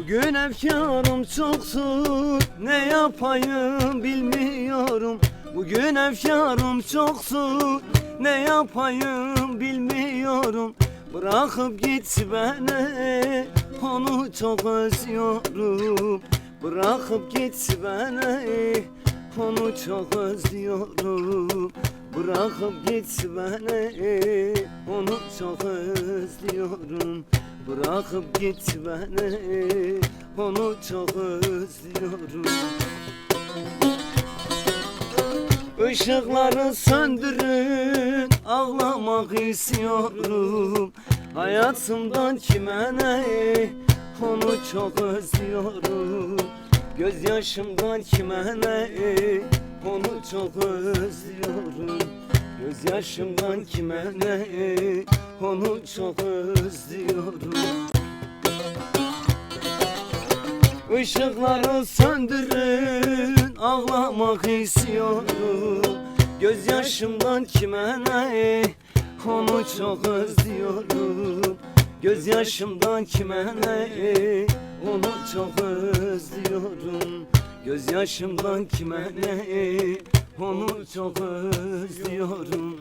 Bugün efkarım çoktur, ne yapayım bilmiyorum. Bugün efkarım çoktur, ne yapayım bilmiyorum. Bırakıp git beni, onu çok özlüyorum. Bırakıp git beni, onu çok özlüyorum. Bırakıp git beni, onu çok özlüyorum. Bırakıp git beni, onu çok özlüyorum. Işıkları söndürün, ağlamak istiyorum. Hayatımdan kime ne, onu çok özlüyorum. Gözyaşımdan kime ne, onu çok özlüyorum. Gözyaşımdan kime ne, onu çok özlüyorum. Işıkları söndürün, ağlamak istiyorum. Gözyaşımdan kime ne, onu çok özlüyorum. Gözyaşımdan kime ne, onu çok özlüyorum. Gözyaşımdan kime ne, onu çok özlüyorum.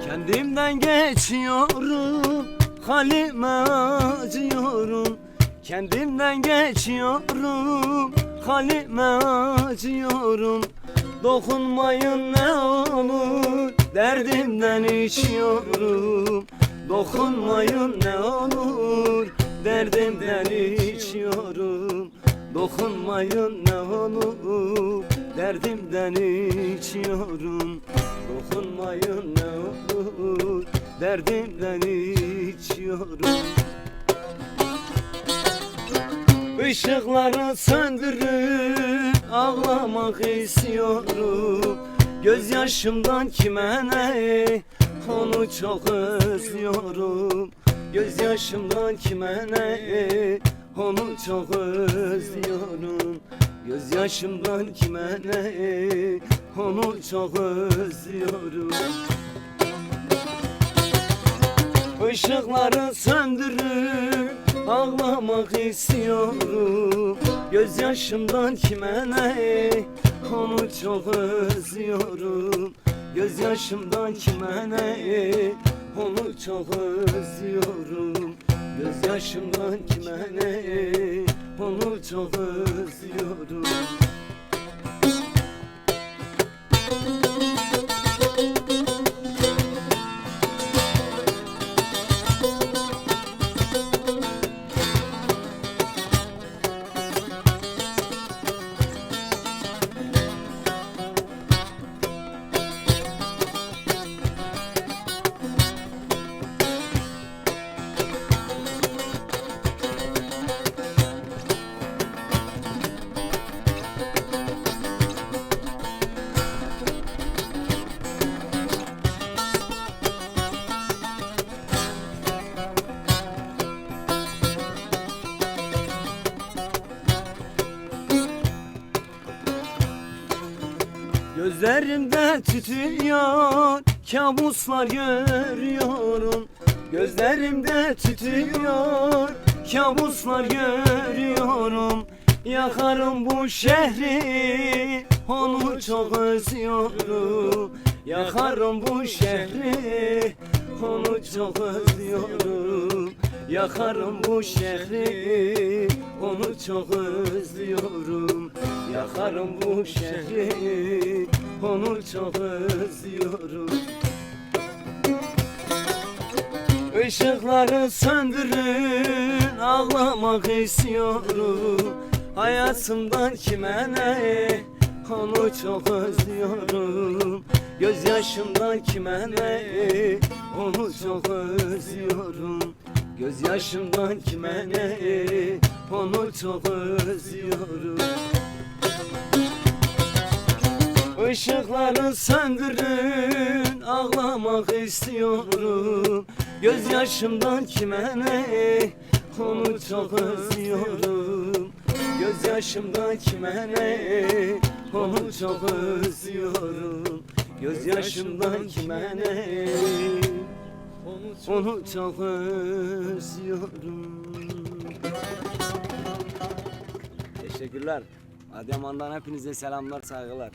Kendimden geçiyorum, halime acıyorum. Kendimden geçiyorum, halime acıyorum. Dokunmayın ne olur, derdimden içiyorum. Dokunmayın ne olur, derdimden içiyorum. Dokunmayın ne olur, derdimden içiyorum. Dokunmayın ne olur, derdimden içiyorum. Işıkları söndürün, ağlamak istiyorum. Gözyaşımdan kime ne, onu çok özlüyorum. Gözyaşımdan kime ne, onu çok özlüyorum. Gözyaşımdan kime ne, onu çok özlüyorum. Işıkları söndürün, ağlamak istiyorum. Gözyaşımdan kime ne, onu çok özlüyorum. Gözyaşımdan kime ne, onu çok özlüyorum. Gözyaşımdan kime ne, onu çok özlüyorum. Gözlerimde tütüyor, kabuslar görüyorum. Gözlerimde tütüyor, kabuslar görüyorum. Yakarım bu şehri, onu çok özlüyorum. Yakarım bu şehri, onu çok özlüyorum. Yakarım bu şehri, onu çok özlüyorum. Yakarım bu şehri, onu çok özlüyorum. Işıkları söndürün, ağlamak istiyorum. Hayatımdan kime ne, onu çok özlüyorum. Gözyaşımdan kime ne, onu çok özlüyorum. Gözyaşımdan kime ne, onu çok özlüyorum. Işıkları söndürün, ağlamak istiyorum. Gözyaşımdan kime ne, onu çok özlüyorum. Gözyaşımdan kime ne, onu çok özlüyorum. Gözyaşımdan kime ne, onu çok özlüyorum. Teşekkürler. Adıyaman'dan hepinize selamlar, saygılar.